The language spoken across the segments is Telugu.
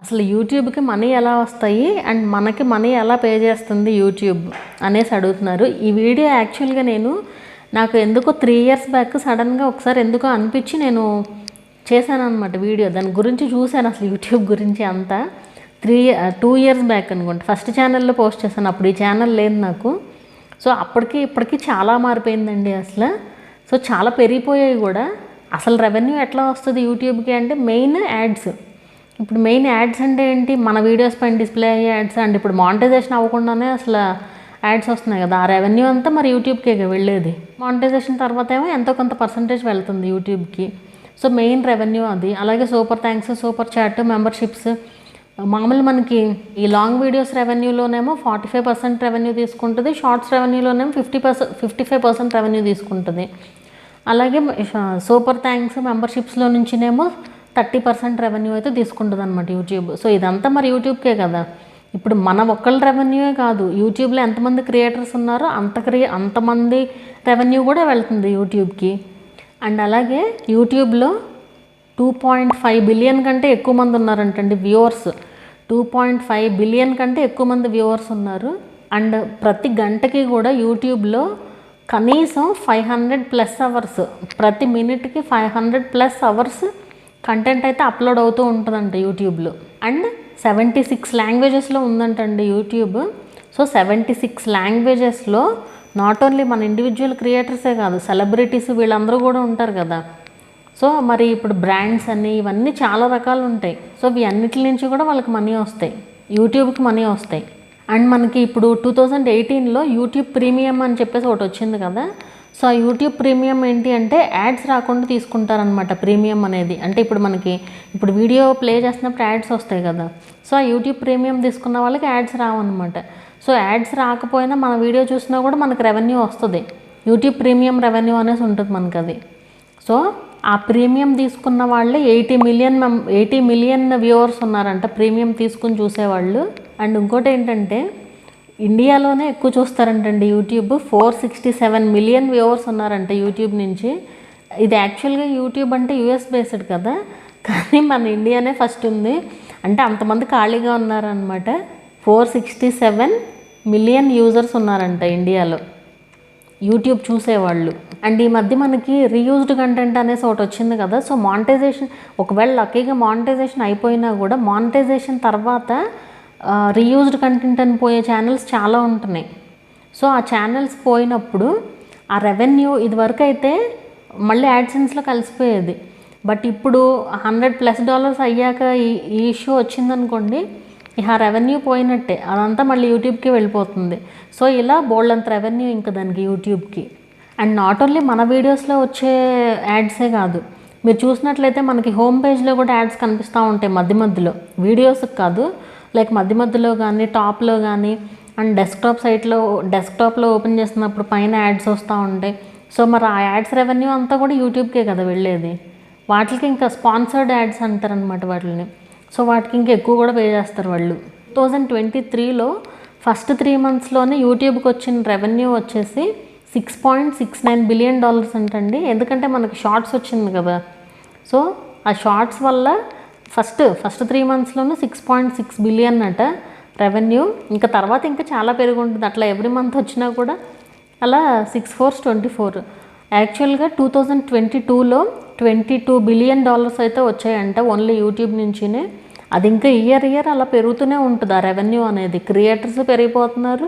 అసలు యూట్యూబ్కి మనీ ఎలా వస్తాయి అండ్ మనకి మనీ ఎలా పే చేస్తుంది యూట్యూబ్ అనేసి అడుగుతున్నారు. ఈ వీడియో యాక్చువల్గా నాకు ఎందుకో 3 years బ్యాక్ సడన్గా ఒకసారి ఎందుకో అనిపించి నేను చేశాను అనమాట వీడియో. దాని గురించి చూశాను అసలు యూట్యూబ్ గురించి అంతా 2 years బ్యాక్ అనుకుంటా. ఫస్ట్ ఛానల్లో పోస్ట్ చేశాను, అప్పుడు ఈ ఛానల్ లేదు నాకు. సో అప్పటికి ఇప్పటికీ చాలా మారిపోయిందండి అసలు. సో చాలా పెరిగిపోయాయి కూడా. అసలు రెవెన్యూ ఎట్లా వస్తుంది యూట్యూబ్కి అంటే మెయిన్ యాడ్స్. ఇప్పుడు మెయిన్ యాడ్స్ అంటే ఏంటి, మన వీడియోస్ పైన డిస్ప్లే అయ్యే యాడ్స్. అండ్ ఇప్పుడు మానిటైజేషన్ అవ్వకుండానే అసలు యాడ్స్ వస్తున్నాయి కదా, ఆ రెవెన్యూ అంతా మరి యూట్యూబ్కే వెళ్ళేది. మానిటైజేషన్ తర్వాత ఏమో ఎంతో కొంత పర్సంటేజ్ వెళ్తుంది యూట్యూబ్కి. సో మెయిన్ రెవెన్యూ అది. అలాగే super thanks, super chat, memberships. మామూలు మనకి ఈ లాంగ్ వీడియోస్ రెవెన్యూలోనేమో 45% రెవెన్యూ తీసుకుంటుంది, షార్ట్స్ రెవెన్యూలోనేమో 55% రెవెన్యూ తీసుకుంటుంది. అలాగే సూపర్ థ్యాంక్స్, మెంబర్షిప్స్లో నుంచినేమో 30% రెవెన్యూ అయితే తీసుకుంటుంది అనమాట యూట్యూబ్. సో ఇదంతా మరి యూట్యూబ్కే కదా. ఇప్పుడు మన ఒక్కళ్ళ రెవెన్యూయే కాదు, యూట్యూబ్లో ఎంతమంది క్రియేటర్స్ ఉన్నారో అంతమంది రెవెన్యూ కూడా వెళ్తుంది యూట్యూబ్కి. అండ్ అలాగే యూట్యూబ్లో 2.5 బిలియన్ కంటే ఎక్కువ మంది ఉన్నారంటండి వ్యూవర్స్. 2.5 బిలియన్ కంటే ఎక్కువ మంది వ్యూవర్స్ ఉన్నారు. అండ్ ప్రతి గంటకి కూడా యూట్యూబ్లో కనీసం 500+ అవర్స్, ప్రతి మినిట్కి 500+ అవర్స్ కంటెంట్ అయితే అప్లోడ్ అవుతూ ఉంటుందంట యూట్యూబ్లో. అండ్ 76 లాంగ్వేజెస్లో ఉందంటండి యూట్యూబ్. సో 76 లాంగ్వేజెస్లో నాట్ ఓన్లీ మన ఇండివిజువల్ క్రియేటర్సే కాదు, సెలబ్రిటీస్ వీళ్ళందరూ కూడా ఉంటారు కదా. సో మరి ఇప్పుడు బ్రాండ్స్ అని ఇవన్నీ చాలా రకాలు ఉంటాయి. సో ఇవి అన్నిటి నుంచి కూడా వాళ్ళకి మనీ వస్తాయి, యూట్యూబ్కి మనీ వస్తాయి. అండ్ మనకి ఇప్పుడు 2018లో యూట్యూబ్ ప్రీమియం అని చెప్పేసి ఒకటి వచ్చింది కదా. సో ఆ యూట్యూబ్ ప్రీమియం ఏంటి అంటే యాడ్స్ రాకుండా తీసుకుంటారనమాట ప్రీమియం అనేది. అంటే ఇప్పుడు వీడియో ప్లే చేసినప్పుడు యాడ్స్ వస్తాయి కదా. సో ఆ యూట్యూబ్ ప్రీమియం తీసుకున్న వాళ్ళకి యాడ్స్ రావన్నమాట. సో యాడ్స్ రాకపోయినా మన వీడియో చూసినా కూడా మనకు రెవెన్యూ వస్తుంది. యూట్యూబ్ ప్రీమియం రెవెన్యూ అనేసి ఉంటుంది మనకు అది. సో ఆ ప్రీమియం తీసుకున్న వాళ్ళే 80 మిలియన్ వ్యూవర్స్ ఉన్నారంట ప్రీమియం తీసుకుని చూసేవాళ్ళు. అండ్ ఇంకోటి ఏంటంటే ఇండియాలోనే ఎక్కువ చూస్తారంటండి యూట్యూబ్. 467 మిలియన్ వ్యూవర్స్ ఉన్నారంట యూట్యూబ్ నుంచి. ఇది యాక్చువల్గా యూట్యూబ్ అంటే యూఎస్ బేస్డ్ కదా, కానీ మన ఇండియానే ఫస్ట్ ఉంది. అంటే అంతమంది ఖాళీగా ఉన్నారనమాట. 467 మిలియన్ యూజర్స్ ఉన్నారంట ఇండియాలో యూట్యూబ్ చూసేవాళ్ళు. అండ్ ఈ మధ్య మనకి రీయూజ్డ్ కంటెంట్ అనేసి ఒకటి వచ్చింది కదా. సో మానిటైజేషన్ ఒకవేళ లక్కీగా మానిటైజేషన్ అయిపోయినా కూడా మానిటైజేషన్ తర్వాత రీయూజ్డ్ కంటెంట్ అని పోయే ఛానల్స్ చాలా ఉంటున్నాయి. సో ఆ ఛానల్స్ పోయినప్పుడు ఆ రెవెన్యూ ఇదివరకు అయితే మళ్ళీ యాడ్సెన్స్లో కలిసిపోయేది. బట్ ఇప్పుడు $100+ అయ్యాక ఈ ఇష్యూ వచ్చిందనుకోండి, ఆ రెవెన్యూ పోయినట్టే, అదంతా మళ్ళీ యూట్యూబ్కి వెళ్ళిపోతుంది. సో ఇలా బోల్డంత రెవెన్యూ ఇంకా దానికి యూట్యూబ్కి. అండ్ నాట్ ఓన్లీ మన వీడియోస్లో వచ్చే యాడ్సే కాదు, మీరు చూసినట్లయితే మనకి హోమ్ పేజ్లో కూడా యాడ్స్ కనిపిస్తూ ఉంటాయి మధ్యలో. వీడియోస్కి కాదు, లైక్ మధ్యలో కానీ టాప్లో కానీ. అండ్ డెస్క్టాప్లో ఓపెన్ చేసినప్పుడు పైన యాడ్స్ వస్తూ ఉంటాయి. సో మరి ఆ యాడ్స్ రెవెన్యూ అంతా కూడా యూట్యూబ్కే కదా వెళ్ళేది. వాటికి ఇంకా స్పాన్సర్డ్ యాడ్స్ అంటారనమాట వాటిని. సో వాటికి ఇంకా ఎక్కువ కూడా పే చేస్తారు వాళ్ళు. 2023లో ఫస్ట్ 3 monthsలోనే యూట్యూబ్కి వచ్చిన రెవెన్యూ వచ్చేసి $6.69 బిలియన్ అంటండి. ఎందుకంటే మనకి షార్ట్స్ వచ్చింది కదా. సో ఆ షార్ట్స్ వల్ల ఫస్ట్ 3 monthsలోనే 6.6 బిలియన్ అట రెవెన్యూ. ఇంకా తర్వాత ఇంకా చాలా పెరిగి ఉంటుంది. అట్లా ఎవ్రీ మంత్ వచ్చినా కూడా అలా 6 4 24. యాక్చువల్గా 2022లో $22 బిలియన్ అయితే వచ్చాయంట ఓన్లీ యూట్యూబ్ నుంచినే. అది ఇంకా ఇయర్ అలా పెరుగుతూనే ఉంటుంది ఆ రెవెన్యూ అనేది. క్రియేటర్స్ పెరిగిపోతున్నారు,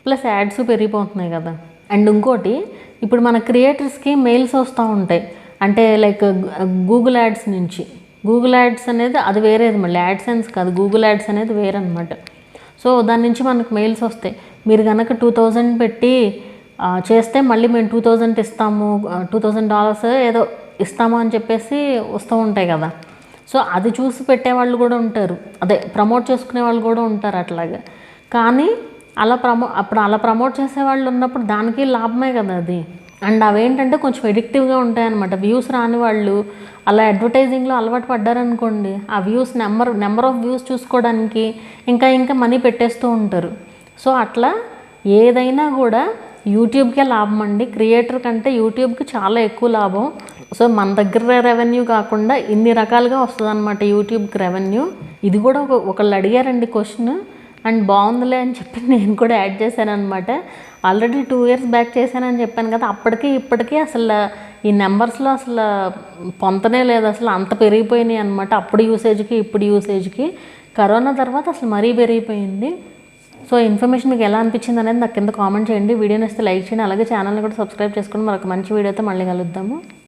ప్లస్ యాడ్స్ పెరిగిపోతున్నాయి కదా. అండ్ ఇంకోటి, ఇప్పుడు మన క్రియేటర్స్కి మెయిల్స్ వస్తూ ఉంటాయి. అంటే లైక్ గూగుల్ యాడ్స్ నుంచి. గూగుల్ యాడ్స్ అనేది అది వేరేది, మళ్ళీ యాడ్సెన్స్ కాదు, గూగుల్ యాడ్స్ అనేది వేరనమాట. సో దాని నుంచి మనకు మెయిల్స్ వస్తాయి. మీరు కనుక $2000 పెట్టి చేస్తే మళ్ళీ మేము 2000 ఇస్తాము, $2000 ఏదో ఇస్తాము అని చెప్పేసి వస్తూ ఉంటాయి కదా. సో అది చూసి పెట్టేవాళ్ళు కూడా ఉంటారు, అదే ప్రమోట్ చేసుకునే వాళ్ళు కూడా ఉంటారు అట్లాగా. కానీ అలా ప్రమోట్ చేసేవాళ్ళు ఉన్నప్పుడు దానికి లాభమే కదా అది. అండ్ అవేంటంటే కొంచెం ఎడిక్టివ్గా ఉంటాయన్నమాట. వ్యూస్ రాని వాళ్ళు అలా అడ్వర్టైజింగ్లో అలవాటు పడ్డారనుకోండి, ఆ వ్యూస్ నెంబర్ ఆఫ్ వ్యూస్ చూసుకోవడానికి ఇంకా మనీ పెట్టేస్తూ ఉంటారు. సో అట్లా ఏదైనా కూడా యూట్యూబ్కే లాభం అండి. క్రియేటర్ కంటే యూట్యూబ్కి చాలా ఎక్కువ లాభం. సో మన దగ్గర రెవెన్యూ కాకుండా ఇన్ని రకాలుగా వస్తుంది అనమాట యూట్యూబ్కి రెవెన్యూ. ఇది కూడా ఒకళ్ళు అడిగారండి క్వశ్చన్, అండ్ బాగుందిలే అని చెప్పి నేను కూడా యాడ్ చేశాను అనమాట. ఆల్రెడీ 2 years బ్యాక్ చేశానని చెప్పాను కదా, అప్పటికి ఇప్పటికీ అసలు ఈ నెంబర్స్లో అసలు పొంతనే లేదు, అసలు అంత పెరిగిపోయినాయి అనమాట. అప్పుడు యూసేజ్కి ఇప్పుడు యూసేజ్కి కరోనా తర్వాత అసలు మరీ పెరిగిపోయింది. సో ఇన్ఫర్మేషన్ మీకు ఎలా అనిపించింది అనేది నాకు కింద కామెంట్ చేయండి. వీడియోని వస్తే లైక్ చేయండి, అలాగే ఛానల్ని కూడా సబ్స్క్రైబ్ చేసుకొని మరొక మంచి వీడియోతో మళ్ళీ కలుద్దాము.